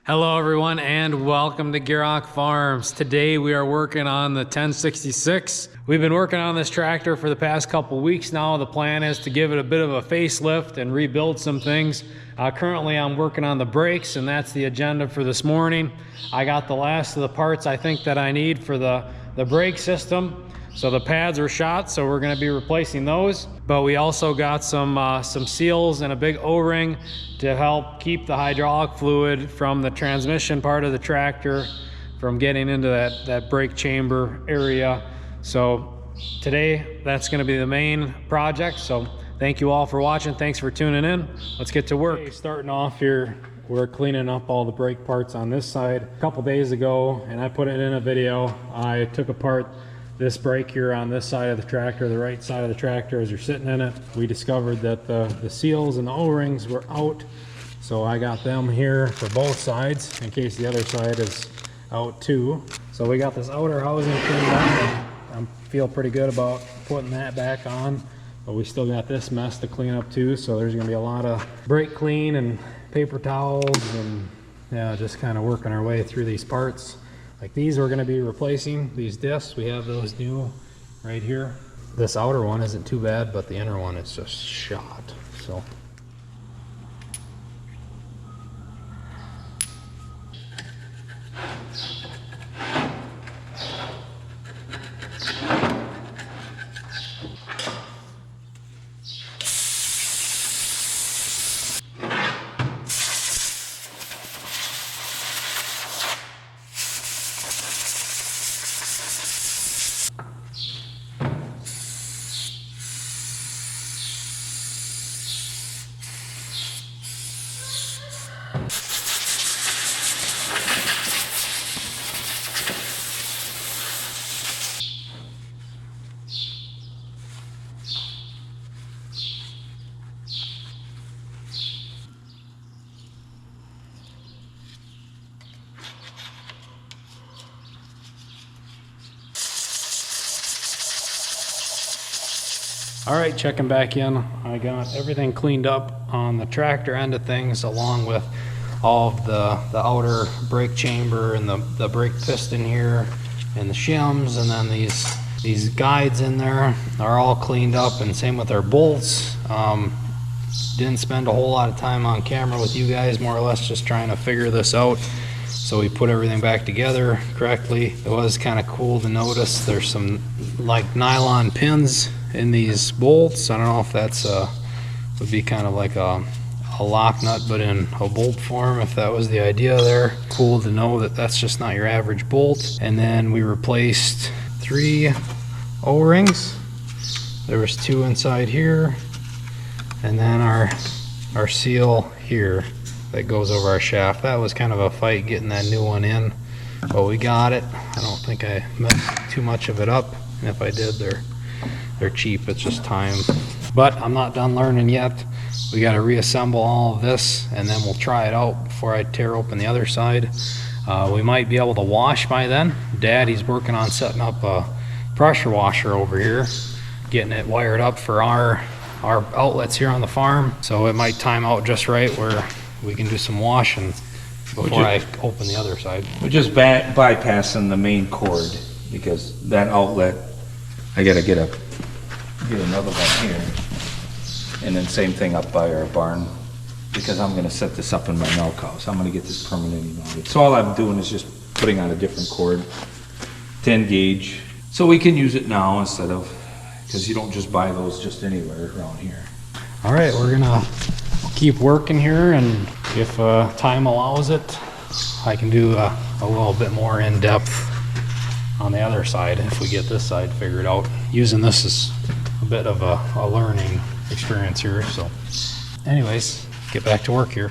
Hello everyone and welcome to Gierok Farms. Today we are working on the 1066. We've been working on this tractor for the past couple weeks now. The plan is to give it a bit of a facelift and rebuild some things. Currently I'm working on the brakes and that's the agenda for this morning. I got the last of the parts I think that I need for the brake system. So the pads are shot, so we're going to be replacing those. But we also got some seals and a big O-ring to help keep the hydraulic fluid from the transmission part of the tractor from getting into that brake chamber area. So today, that's going to be the main project. So thank you all for watching. Thanks for tuning in. Let's get to work. Okay, starting off here, we're cleaning up all the brake parts on this side. A couple days ago, and I put it in a video, I took apart this brake here on this side of the tractor, the right side of the tractor as you're sitting in it. We discovered that the seals and the O-rings were out, so I got them here for both sides in case the other side is out too. So we got this outer housing cleaned up. I feel pretty good about putting that back on, but we still got this mess to clean up too, so there's going to be a lot of brake clean and paper towels and yeah, just kind of working our way through these parts. Like these we're going to be replacing, these discs, we have those new right here. This outer one isn't too bad, but the inner one is just shot. So all right, checking back in. I got everything cleaned up on the tractor end of things, along with all of the outer brake chamber and the brake piston here and the shims, and then these guides in there are all cleaned up, and same with our bolts. Didn't spend a whole lot of time on camera with you guys, more or less just trying to figure this out. So we put everything back together correctly. It was kind of cool to notice there's some like nylon pins in these bolts. I don't know if that's would be kind of like a lock nut, but in a bolt form, if that was the idea there. Cool to know that that's just not your average bolt. And then we replaced 3 O-rings. There was 2 inside here, and then our seal here that goes over our shaft. That was kind of a fight getting that new one in, but we got it. I don't think I messed too much of it up, and if I did, they're cheap. It's just time. But I'm not done learning yet. We got to reassemble all of this, and then we'll try it out before I tear open the other side. We might be able to wash by then. Dad, he's working on setting up a pressure washer over here, getting it wired up for our outlets here on the farm. So it might time out just right where we can do some washing before I open the other side. We're just bypassing the main cord, because that outlet, I gotta get another one here, and then same thing up by our barn, because I'm gonna set this up in my milk house. I'm gonna get this permanently mounted. So all I'm doing is just putting on a different cord, 10 gauge, so we can use it now instead of, because you don't just buy those just anywhere around here. All right, we're gonna keep working here, and if time allows it, I can do a little bit more in depth on the other side if we get this side figured out. Using this is a bit of a learning experience here. So anyways, get back to work here.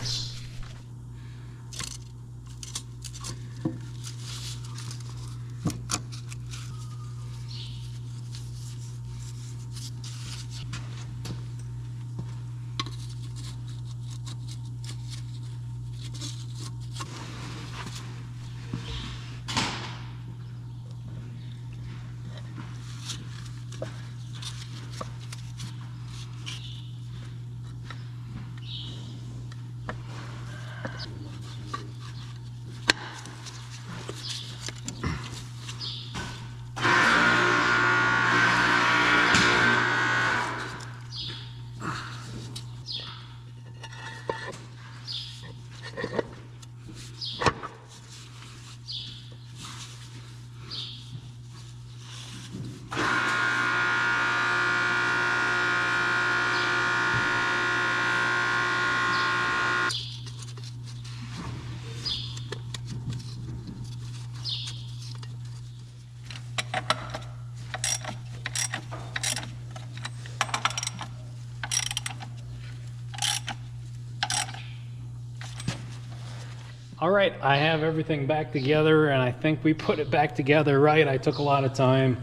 All right, I have everything back together, and I think we put it back together right. I took a lot of time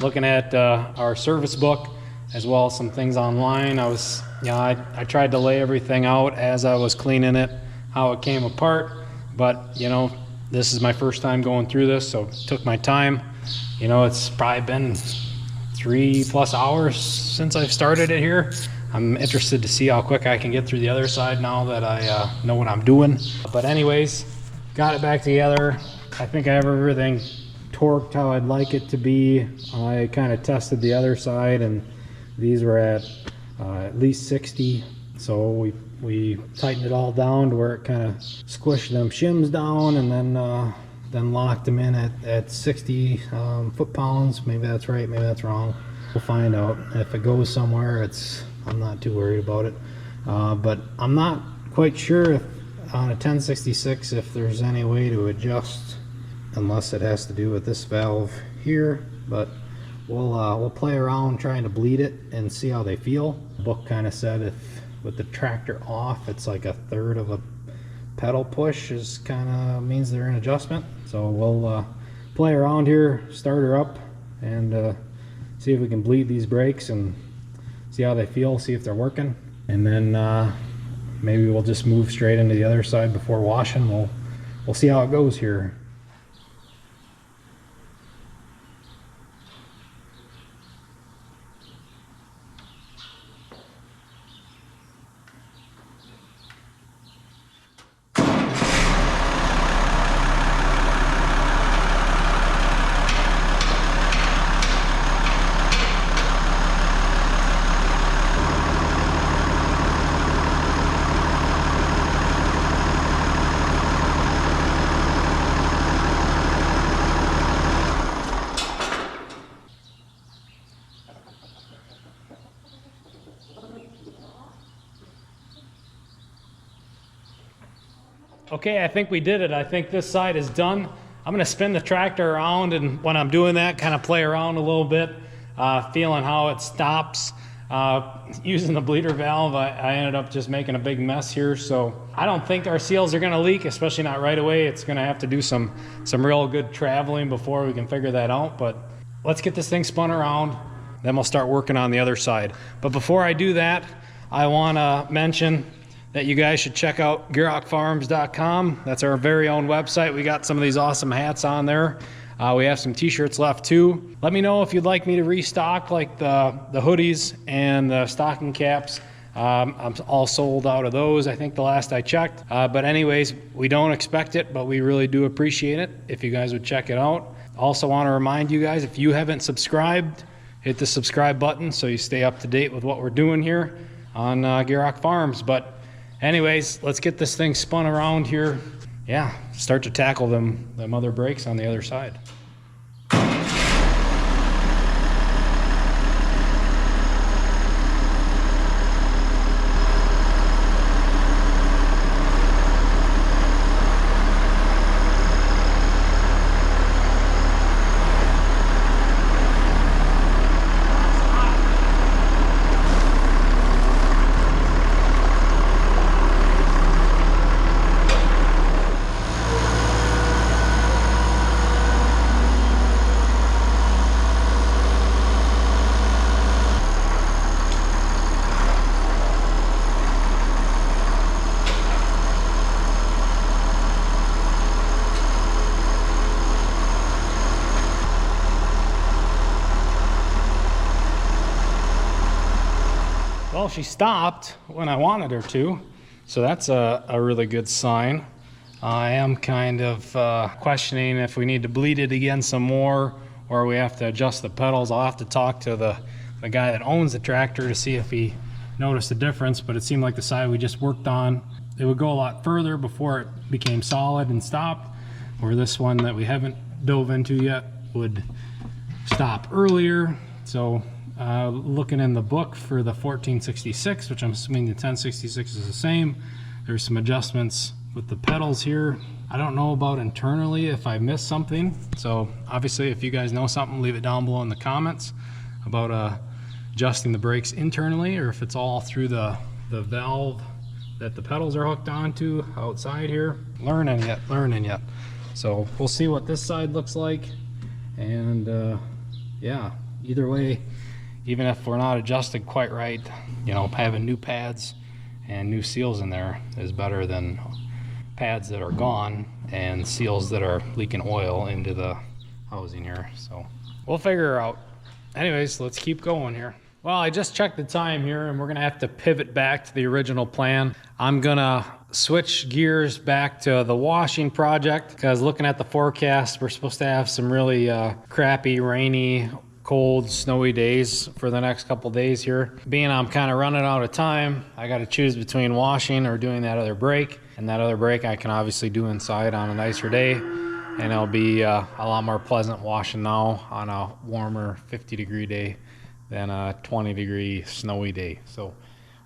looking at our service book, as well as some things online. I tried to lay everything out as I was cleaning it, how it came apart, but this is my first time going through this, so it took my time. It's probably been 3+ hours since I've started it here. I'm interested to see how quick I can get through the other side now that I know what I'm doing. But anyways, got it back together. I think I have everything torqued how I'd like it to be. I kind of tested the other side, and these were at least 60. So we tightened it all down to where it kind of squished them shims down, and then locked them in at 60 foot-pounds. Maybe that's right, maybe that's wrong. We'll find out. If it goes somewhere, I'm not too worried about it. But I'm not quite sure if on a 1066 if there's any way to adjust, unless it has to do with this valve here. But we'll play around trying to bleed it and see how they feel. The book kind of said if with the tractor off, it's like 1/3 of a pedal push is kind of means they're in adjustment. So we'll play around here, start her up, and see if we can bleed these brakes and see how they feel, see if they're working. And then maybe we'll just move straight into the other side before washing. We'll see how it goes here. Okay, I think we did it. I think this side is done. I'm gonna spin the tractor around, and when I'm doing that, kind of play around a little bit, feeling how it stops. Using the bleeder valve, I ended up just making a big mess here, so I don't think our seals are gonna leak, especially not right away. It's gonna have to do some real good traveling before we can figure that out, but let's get this thing spun around, then we'll start working on the other side. But before I do that, I wanna mention that you guys should check out GierokFarms.com. That's our very own website. We got some of these awesome hats on there. We have some t-shirts left too. Let me know if you'd like me to restock like the hoodies and the stocking caps. I'm all sold out of those, I think the last I checked. But anyways, we don't expect it, but we really do appreciate it if you guys would check it out. Also want to remind you guys, if you haven't subscribed, hit the subscribe button so you stay up to date with what we're doing here on Gierok Farms. But anyways, let's get this thing spun around here. Yeah, start to tackle them other brakes on the other side. Well, she stopped when I wanted her to, so that's a really good sign. I am kind of questioning if we need to bleed it again some more, or we have to adjust the pedals. I'll have to talk to the guy that owns the tractor to see if he noticed a difference, but it seemed like the side we just worked on, it would go a lot further before it became solid and stopped, where this one that we haven't dove into yet would stop earlier. So looking in the book for the 1466, which I'm assuming the 1066 is the same, there's some adjustments with the pedals here. I don't know about internally if I missed something, so obviously if you guys know something, leave it down below in the comments about adjusting the brakes internally, or if it's all through the valve that the pedals are hooked onto outside here. Learning yet. So we'll see what this side looks like. And yeah, either way, even if we're not adjusted quite right, you know, having new pads and new seals in there is better than pads that are gone and seals that are leaking oil into the housing here. So we'll figure it out. Anyways, let's keep going here. Well, I just checked the time here and we're gonna have to pivot back to the original plan. I'm gonna switch gears back to the washing project because looking at the forecast, we're supposed to have some really crappy, rainy, cold, snowy days for the next couple days here. Being I'm kind of running out of time, I got to choose between washing or doing that other break. And that other break I can obviously do inside on a nicer day. And it'll be a lot more pleasant washing now on a warmer 50-degree day than a 20-degree snowy day. So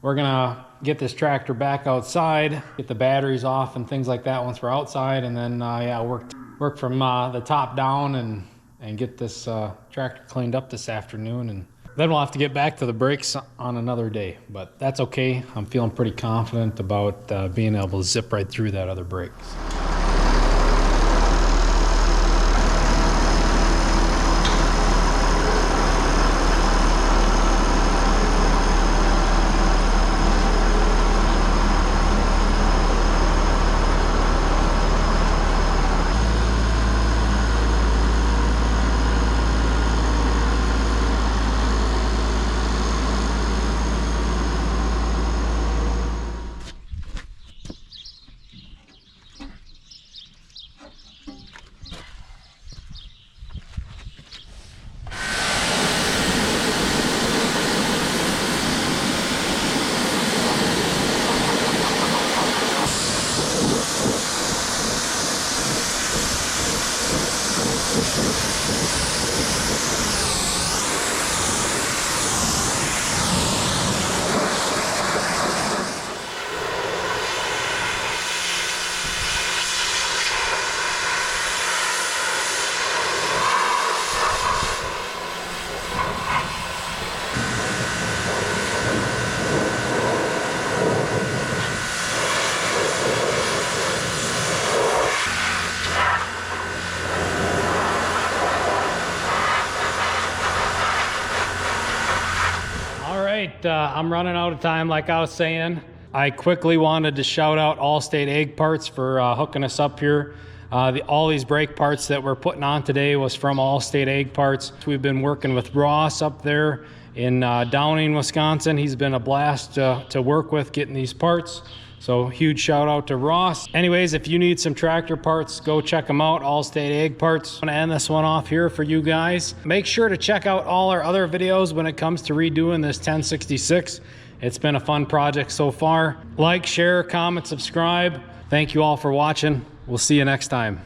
we're gonna get this tractor back outside, get the batteries off and things like that once we're outside, and then yeah, work from the top down and get this tractor cleaned up this afternoon, and then we'll have to get back to the brakes on another day. But that's okay. I'm feeling pretty confident about being able to zip right through that other brakes. I'm running out of time like I was saying. I quickly wanted to shout out Allstate Egg Parts for hooking us up here. All these brake parts that we're putting on today was from Allstate Egg Parts. We've been working with Ross up there in Downing, Wisconsin. He's been a blast to work with getting these parts. So huge shout out to Ross. Anyways, if you need some tractor parts, go check them out, Allstate Egg Parts. I'm gonna end this one off here for you guys. Make sure to check out all our other videos when it comes to redoing this 1066. It's been a fun project so far. Like, share, comment, subscribe. Thank you all for watching. We'll see you next time.